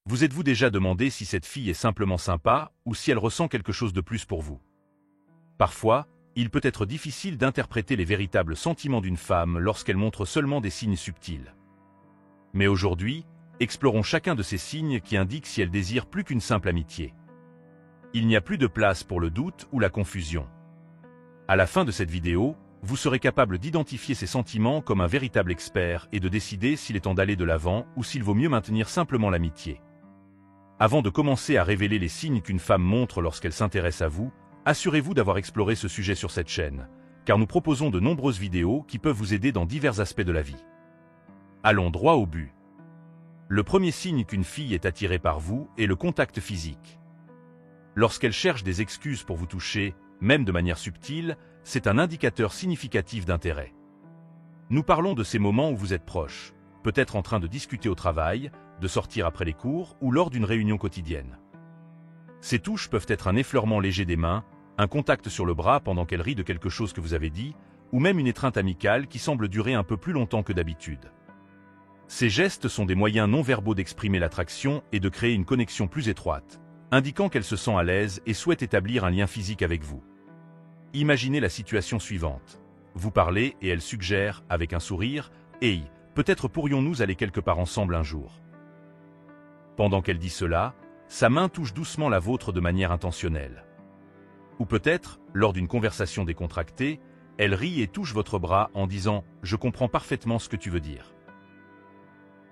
Vous êtes-vous déjà demandé si cette fille est simplement sympa ou si elle ressent quelque chose de plus pour vous? Parfois, il peut être difficile d'interpréter les véritables sentiments d'une femme lorsqu'elle montre seulement des signes subtils. Mais aujourd'hui, explorons chacun de ces signes qui indiquent si elle désire plus qu'une simple amitié. Il n'y a plus de place pour le doute ou la confusion. À la fin de cette vidéo, vous serez capable d'identifier ces sentiments comme un véritable expert et de décider s'il est temps d'aller de l'avant ou s'il vaut mieux maintenir simplement l'amitié. Avant de commencer à révéler les signes qu'une femme montre lorsqu'elle s'intéresse à vous, assurez-vous d'avoir exploré ce sujet sur cette chaîne, car nous proposons de nombreuses vidéos qui peuvent vous aider dans divers aspects de la vie. Allons droit au but. Le premier signe qu'une fille est attirée par vous est le contact physique. Lorsqu'elle cherche des excuses pour vous toucher, même de manière subtile, c'est un indicateur significatif d'intérêt. Nous parlons de ces moments où vous êtes proches, peut-être en train de discuter au travail, de sortir après les cours ou lors d'une réunion quotidienne. Ces touches peuvent être un effleurement léger des mains, un contact sur le bras pendant qu'elle rit de quelque chose que vous avez dit, ou même une étreinte amicale qui semble durer un peu plus longtemps que d'habitude. Ces gestes sont des moyens non verbaux d'exprimer l'attraction et de créer une connexion plus étroite, indiquant qu'elle se sent à l'aise et souhaite établir un lien physique avec vous. Imaginez la situation suivante. Vous parlez et elle suggère, avec un sourire, « Hey, peut-être pourrions-nous aller quelque part ensemble un jour ?» Pendant qu'elle dit cela, sa main touche doucement la vôtre de manière intentionnelle. Ou peut-être, lors d'une conversation décontractée, elle rit et touche votre bras en disant « Je comprends parfaitement ce que tu veux dire ».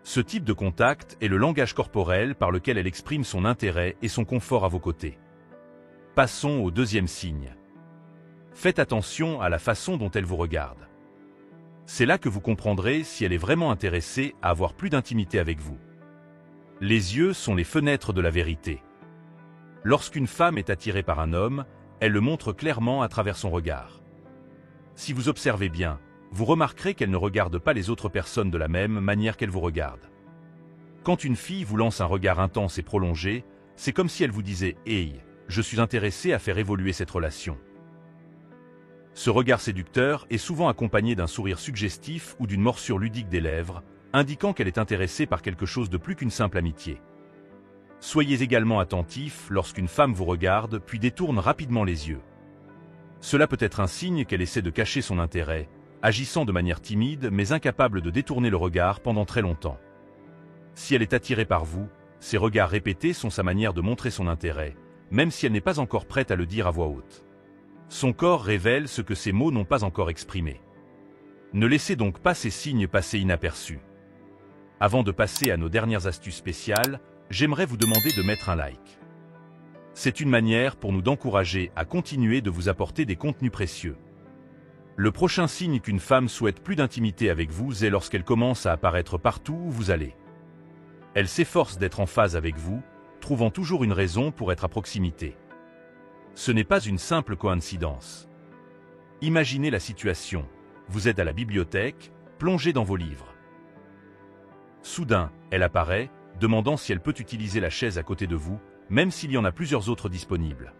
Ce type de contact est le langage corporel par lequel elle exprime son intérêt et son confort à vos côtés. Passons au deuxième signe. Faites attention à la façon dont elle vous regarde. C'est là que vous comprendrez si elle est vraiment intéressée à avoir plus d'intimité avec vous. Les yeux sont les fenêtres de la vérité. Lorsqu'une femme est attirée par un homme, elle le montre clairement à travers son regard. Si vous observez bien, vous remarquerez qu'elle ne regarde pas les autres personnes de la même manière qu'elle vous regarde. Quand une fille vous lance un regard intense et prolongé, c'est comme si elle vous disait « Hey, je suis intéressé à faire évoluer cette relation ». Ce regard séducteur est souvent accompagné d'un sourire suggestif ou d'une morsure ludique des lèvres, indiquant qu'elle est intéressée par quelque chose de plus qu'une simple amitié. Soyez également attentif lorsqu'une femme vous regarde puis détourne rapidement les yeux. Cela peut être un signe qu'elle essaie de cacher son intérêt, agissant de manière timide mais incapable de détourner le regard pendant très longtemps. Si elle est attirée par vous, ces regards répétés sont sa manière de montrer son intérêt, même si elle n'est pas encore prête à le dire à voix haute. Son corps révèle ce que ses mots n'ont pas encore exprimé. Ne laissez donc pas ces signes passer inaperçus. Avant de passer à nos dernières astuces spéciales, j'aimerais vous demander de mettre un like. C'est une manière pour nous d'encourager à continuer de vous apporter des contenus précieux. Le prochain signe qu'une femme souhaite plus d'intimité avec vous est lorsqu'elle commence à apparaître partout où vous allez. Elle s'efforce d'être en phase avec vous, trouvant toujours une raison pour être à proximité. Ce n'est pas une simple coïncidence. Imaginez la situation. Vous êtes à la bibliothèque, plongé dans vos livres. Soudain, elle apparaît, demandant si elle peut utiliser la chaise à côté de vous, même s'il y en a plusieurs autres disponibles.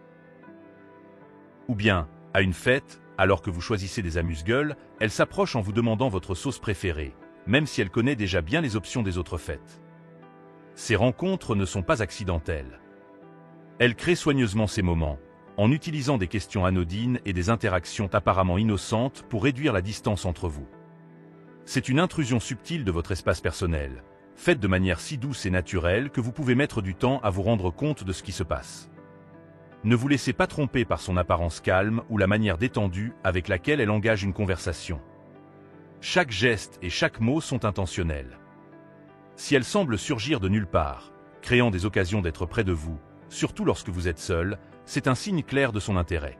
Ou bien, à une fête, alors que vous choisissez des amuse-gueules, elle s'approche en vous demandant votre sauce préférée, même si elle connaît déjà bien les options des autres fêtes. Ces rencontres ne sont pas accidentelles. Elle crée soigneusement ces moments, en utilisant des questions anodines et des interactions apparemment innocentes pour réduire la distance entre vous. C'est une intrusion subtile de votre espace personnel, faite de manière si douce et naturelle que vous pouvez mettre du temps à vous rendre compte de ce qui se passe. Ne vous laissez pas tromper par son apparence calme ou la manière détendue avec laquelle elle engage une conversation. Chaque geste et chaque mot sont intentionnels. Si elle semble surgir de nulle part, créant des occasions d'être près de vous, surtout lorsque vous êtes seul, c'est un signe clair de son intérêt.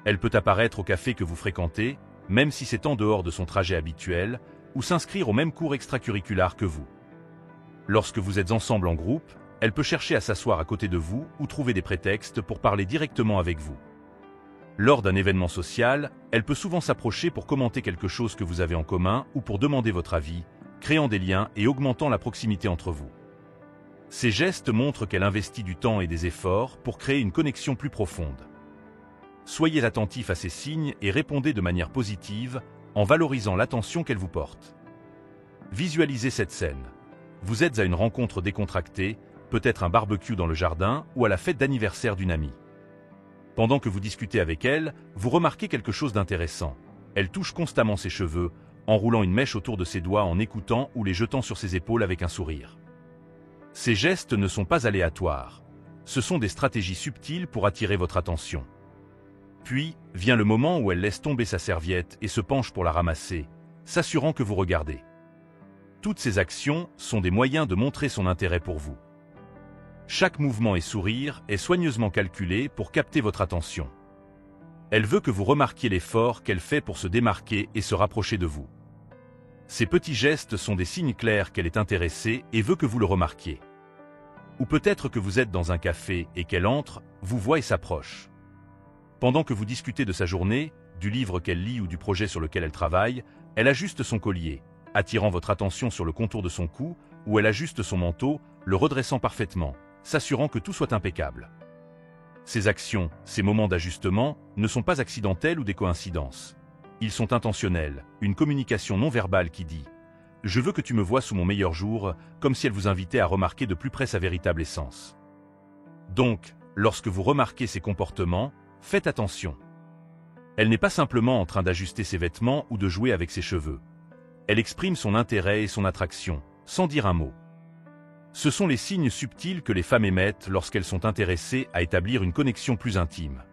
Elle peut apparaître au café que vous fréquentez, même si c'est en dehors de son trajet habituel, ou s'inscrire au même cours extracurriculaire que vous. Lorsque vous êtes ensemble en groupe, elle peut chercher à s'asseoir à côté de vous ou trouver des prétextes pour parler directement avec vous. Lors d'un événement social, elle peut souvent s'approcher pour commenter quelque chose que vous avez en commun ou pour demander votre avis, créant des liens et augmentant la proximité entre vous. Ces gestes montrent qu'elle investit du temps et des efforts pour créer une connexion plus profonde. Soyez attentif à ces signes et répondez de manière positive en valorisant l'attention qu'elle vous porte. Visualisez cette scène. vous êtes à une rencontre décontractée, peut-être un barbecue dans le jardin ou à la fête d'anniversaire d'une amie. Pendant que vous discutez avec elle, vous remarquez quelque chose d'intéressant. Elle touche constamment ses cheveux, enroulant une mèche autour de ses doigts en écoutant ou les jetant sur ses épaules avec un sourire. Ces gestes ne sont pas aléatoires. Ce sont des stratégies subtiles pour attirer votre attention. Puis, vient le moment où elle laisse tomber sa serviette et se penche pour la ramasser, s'assurant que vous regardez. Toutes ces actions sont des moyens de montrer son intérêt pour vous. Chaque mouvement et sourire est soigneusement calculé pour capter votre attention. Elle veut que vous remarquiez l'effort qu'elle fait pour se démarquer et se rapprocher de vous. Ces petits gestes sont des signes clairs qu'elle est intéressée et veut que vous le remarquiez. Ou peut-être que vous êtes dans un café et qu'elle entre, vous voit et s'approche. Pendant que vous discutez de sa journée, du livre qu'elle lit ou du projet sur lequel elle travaille, elle ajuste son collier, attirant votre attention sur le contour de son cou, ou elle ajuste son manteau, le redressant parfaitement, s'assurant que tout soit impeccable. Ces actions, ces moments d'ajustement, ne sont pas accidentels ou des coïncidences. Ils sont intentionnels, une communication non verbale qui dit « Je veux que tu me vois sous mon meilleur jour », comme si elle vous invitait à remarquer de plus près sa véritable essence. Donc, lorsque vous remarquez ces comportements, faites attention. Elle n'est pas simplement en train d'ajuster ses vêtements ou de jouer avec ses cheveux. Elle exprime son intérêt et son attraction, sans dire un mot. Ce sont les signes subtils que les femmes émettent lorsqu'elles sont intéressées à établir une connexion plus intime.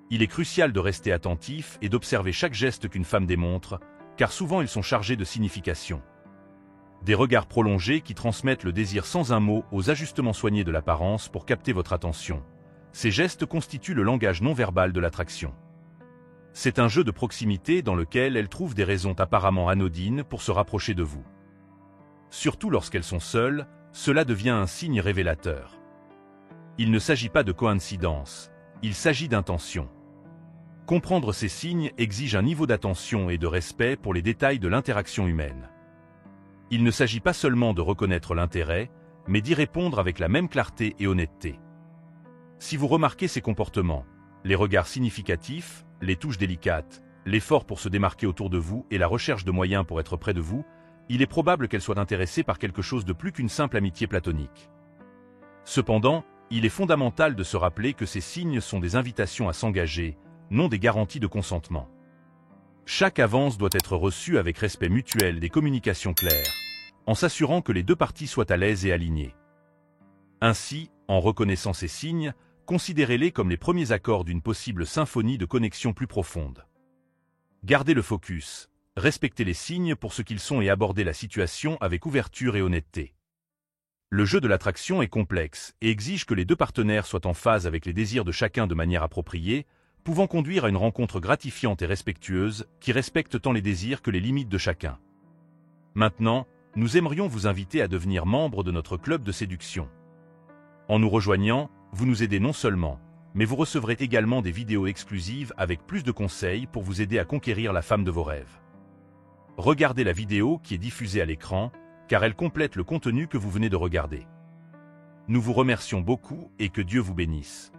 Il est crucial de rester attentif et d'observer chaque geste qu'une femme démontre, car souvent ils sont chargés de signification. Des regards prolongés qui transmettent le désir sans un mot aux ajustements soignés de l'apparence pour capter votre attention. Ces gestes constituent le langage non verbal de l'attraction. C'est un jeu de proximité dans lequel elles trouvent des raisons apparemment anodines pour se rapprocher de vous. Surtout lorsqu'elles sont seules, cela devient un signe révélateur. Il ne s'agit pas de coïncidence, il s'agit d'intention. Comprendre ces signes exige un niveau d'attention et de respect pour les détails de l'interaction humaine. Il ne s'agit pas seulement de reconnaître l'intérêt, mais d'y répondre avec la même clarté et honnêteté. Si vous remarquez ces comportements, les regards significatifs, les touches délicates, l'effort pour se démarquer autour de vous et la recherche de moyens pour être près de vous, il est probable qu'elle soit intéressée par quelque chose de plus qu'une simple amitié platonique. Cependant, il est fondamental de se rappeler que ces signes sont des invitations à s'engager, non des garanties de consentement. Chaque avance doit être reçue avec respect mutuel et des communications claires, en s'assurant que les deux parties soient à l'aise et alignées. Ainsi, en reconnaissant ces signes, considérez-les comme les premiers accords d'une possible symphonie de connexion plus profonde. Gardez le focus. Respectez les signes pour ce qu'ils sont et abordez la situation avec ouverture et honnêteté. Le jeu de l'attraction est complexe et exige que les deux partenaires soient en phase avec les désirs de chacun de manière appropriée, pouvant conduire à une rencontre gratifiante et respectueuse qui respecte tant les désirs que les limites de chacun. Maintenant, nous aimerions vous inviter à devenir membre de notre club de séduction. En nous rejoignant, vous nous aidez non seulement, mais vous recevrez également des vidéos exclusives avec plus de conseils pour vous aider à conquérir la femme de vos rêves. Regardez la vidéo qui est diffusée à l'écran, car elle complète le contenu que vous venez de regarder. Nous vous remercions beaucoup et que Dieu vous bénisse.